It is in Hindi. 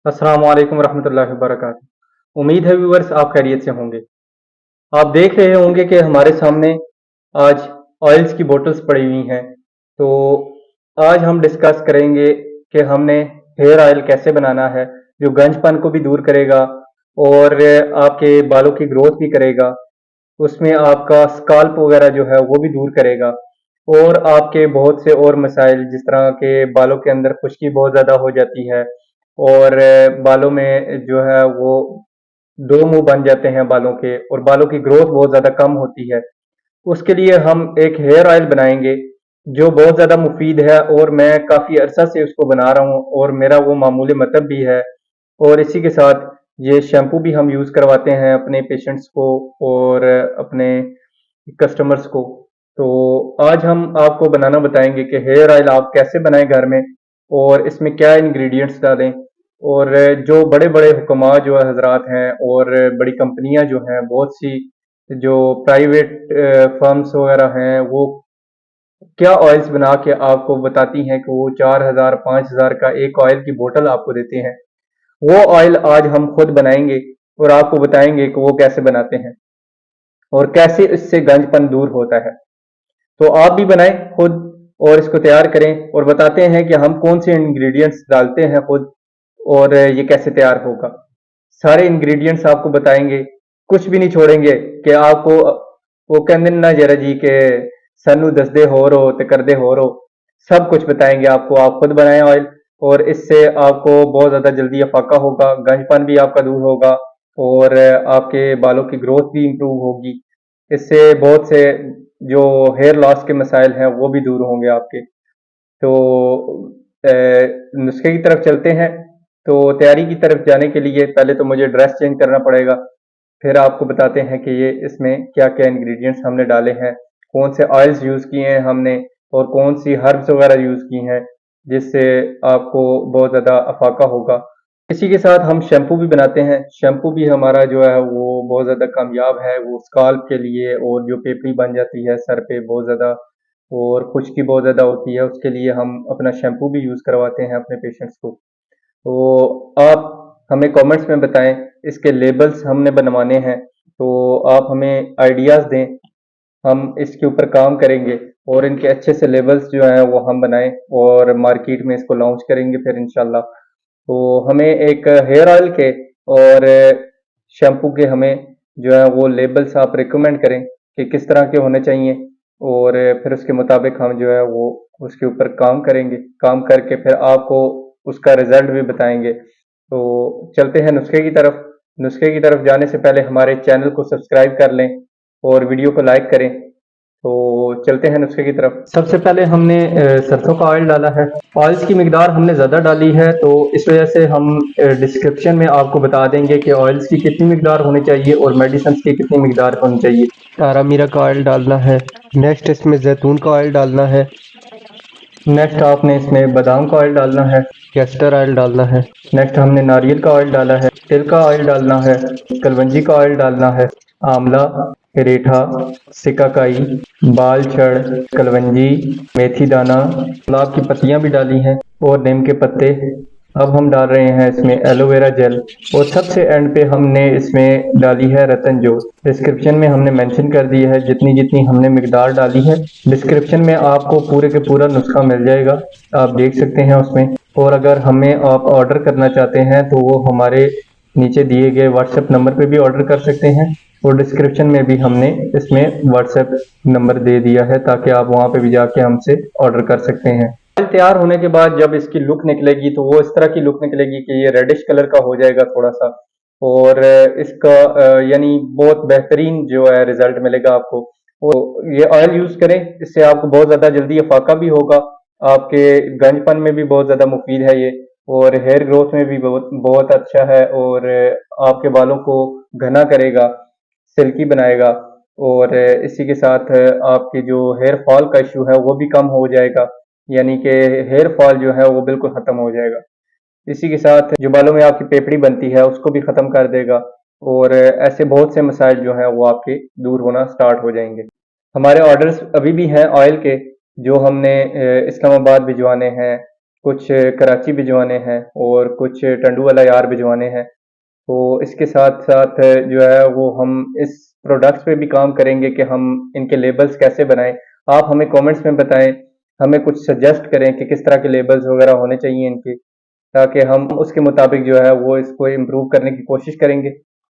अस्सलाम वालेकुम रहमतुल्लाहि वबरकातुहू। उम्मीद है व्यूअर्स आप खैरियत से होंगे। आप देख रहे होंगे कि हमारे सामने आज ऑयल्स की बोतल्स पड़ी हुई हैं। तो आज हम डिस्कस करेंगे कि हमने हेयर ऑयल कैसे बनाना है जो गंजपन को भी दूर करेगा और आपके बालों की ग्रोथ भी करेगा। उसमें आपका स्काल्प वगैरह जो है वो भी दूर करेगा और आपके बहुत से और मसाइल जिस तरह के बालों के अंदर खुश्की बहुत ज़्यादा हो जाती है और बालों में जो है वो दो मुंह बन जाते हैं बालों के और बालों की ग्रोथ बहुत ज़्यादा कम होती है। उसके लिए हम एक हेयर ऑयल बनाएंगे जो बहुत ज़्यादा मुफीद है और मैं काफ़ी अरसा से उसको बना रहा हूँ और मेरा वो मामूली मतलब भी है। और इसी के साथ ये शैम्पू भी हम यूज़ करवाते हैं अपने पेशेंट्स को और अपने कस्टमर्स को। तो आज हम आपको बनाना बताएंगे कि हेयर ऑयल आप कैसे बनाएं घर में और इसमें क्या इंग्रेडिएंट्स डालें। और जो बड़े बड़े हुक्मा जो हजरात हैं और बड़ी कंपनियां जो हैं बहुत सी जो प्राइवेट फर्म्स वगैरह हैं वो क्या ऑयल्स बना के आपको बताती हैं कि वो 4,000 5,000 का एक ऑयल की बोतल आपको देते हैं। वो ऑयल आज हम खुद बनाएंगे और आपको बताएंगे कि वो कैसे बनाते हैं और कैसे इससे गंजपन दूर होता है। तो आप भी बनाएं खुद और इसको तैयार करें और बताते हैं कि हम कौन से इंग्रेडिएंट्स डालते हैं खुद और ये कैसे तैयार होगा। सारे इंग्रेडिएंट्स आपको बताएंगे, कुछ भी नहीं छोड़ेंगे कि आपको वो कहते ना जरा जी के सानू दसदे हो रो ते करदे हो रो। सब कुछ बताएंगे आपको, आप खुद बनाएं ऑयल और इससे आपको बहुत ज़्यादा जल्दी अफाका होगा, गंजपन भी आपका दूर होगा और आपके बालों की ग्रोथ भी इम्प्रूव होगी। इससे बहुत से जो हेयर लॉस के मसाइल हैं वो भी दूर होंगे आपके। तो नुस्खे की तरफ चलते हैं। तो तैयारी की तरफ जाने के लिए पहले तो मुझे ड्रेस चेंज करना पड़ेगा, फिर आपको बताते हैं कि ये इसमें क्या क्या इंग्रेडिएंट्स हमने डाले हैं, कौन से ऑयल्स यूज़ किए हैं हमने और कौन सी हर्ब्स वगैरह यूज़ की हैं जिससे आपको बहुत ज़्यादा अफाका होगा। इसी के साथ हम शैम्पू भी बनाते हैं। शैम्पू भी हमारा जो है वो बहुत ज़्यादा कामयाब है, वो स्काल्प के लिए और जो पेपड़ी बन जाती है सर पे बहुत ज़्यादा और खुश्की बहुत ज़्यादा होती है उसके लिए हम अपना शैम्पू भी यूज़ करवाते हैं अपने पेशेंट्स को। तो आप हमें कमेंट्स में बताएं, इसके लेबल्स हमने बनवाने हैं तो आप हमें आइडियाज़ दें, हम इसके ऊपर काम करेंगे और इनके अच्छे से लेबल्स जो हैं वो हम बनाएं और मार्केट में इसको लॉन्च करेंगे फिर इंशाल्लाह। तो हमें एक हेयर ऑयल के और शैम्पू के हमें जो है वो लेबल्स आप रिकमेंड करें कि किस तरह के होने चाहिए और फिर उसके मुताबिक हम जो है वो उसके ऊपर काम करेंगे, काम करके फिर आपको उसका रिजल्ट भी बताएंगे। तो चलते हैं नुस्खे की तरफ। नुस्खे की तरफ जाने से पहले हमारे चैनल को सब्सक्राइब कर लें और वीडियो को लाइक करें। तो चलते हैं नुस्खे की तरफ। सबसे पहले हमने सरसों का ऑयल डाला है। ऑयल्स की मिकदार हमने ज़्यादा डाली है तो इस वजह से हम डिस्क्रिप्शन में आपको बता देंगे कि ऑयल्स की कितनी मिकदार होनी चाहिए और मेडिसिन की कितनी मिकदार होनी चाहिए। तारा मीरा का ऑयल डालना है। नेक्स्ट इसमें जैतून का ऑयल डालना है। नेक्स्ट आपने इसमें बादाम का ऑयल डालना है। कैस्टर ऑयल डालना है। नेक्स्ट हमने नारियल का ऑयल डाला है, तिल का ऑयल डालना है, कलवंजी का ऑयल डालना है, आंवला, रेठा, सिकाकाई, बाल छड़, कलवंजी, मेथी दाना, गुलाब की पत्तियां भी डाली हैं और नीम के पत्ते। अब हम डाल रहे हैं इसमें एलोवेरा जेल और सबसे एंड पे हमने इसमें डाली है रतन जोत। डिस्क्रिप्शन में हमने मेंशन कर दी है जितनी जितनी हमने मिकदार डाली है। डिस्क्रिप्शन में आपको पूरे के पूरा नुस्खा मिल जाएगा, आप देख सकते हैं उसमें। और अगर हमें आप ऑर्डर करना चाहते हैं तो वो हमारे नीचे दिए गए व्हाट्सएप नंबर पे भी ऑर्डर कर सकते हैं और डिस्क्रिप्शन में भी हमने इसमें व्हाट्सएप नंबर दे दिया है ताकि आप वहाँ पे भी जाके हमसे ऑर्डर कर सकते हैं। ऑयल तैयार होने के बाद जब इसकी लुक निकलेगी तो वो इस तरह की लुक निकलेगी कि ये रेडिश कलर का हो जाएगा थोड़ा सा और इसका यानी बहुत बेहतरीन जो है रिजल्ट मिलेगा आपको। वो ये ऑयल यूज करें, इससे आपको बहुत ज्यादा जल्दी अफाका भी होगा, आपके गंजपन में भी बहुत ज्यादा मुफीद है ये और हेयर ग्रोथ में भी बहुत बहुत अच्छा है और आपके बालों को घना करेगा, सिल्की बनाएगा और इसी के साथ आपकी जो हेयर फॉल का इशू है वो भी कम हो जाएगा, यानी कि हेयर फॉल जो है वो बिल्कुल खत्म हो जाएगा। इसी के साथ जो बालों में आपकी पेपड़ी बनती है उसको भी खत्म कर देगा और ऐसे बहुत से मसाइल जो हैं वो आपके दूर होना स्टार्ट हो जाएंगे। हमारे ऑर्डर्स अभी भी हैं ऑयल के जो हमने इस्लामाबाद भिजवाने हैं कुछ कराची भिजवाने हैं और कुछ टंडू वाला यार भिजवाने हैं। तो इसके साथ-साथ जो है वो हम इस प्रोडक्ट्स पे भी काम करेंगे कि हम इनके लेबल्स कैसे बनाएँ। आप हमें कमेंट्स में बताएँ, हमें कुछ सजेस्ट करें कि किस तरह के लेबल्स वगैरह होने चाहिए इनके, ताकि हम उसके मुताबिक जो है वो इसको इम्प्रूव करने की कोशिश करेंगे।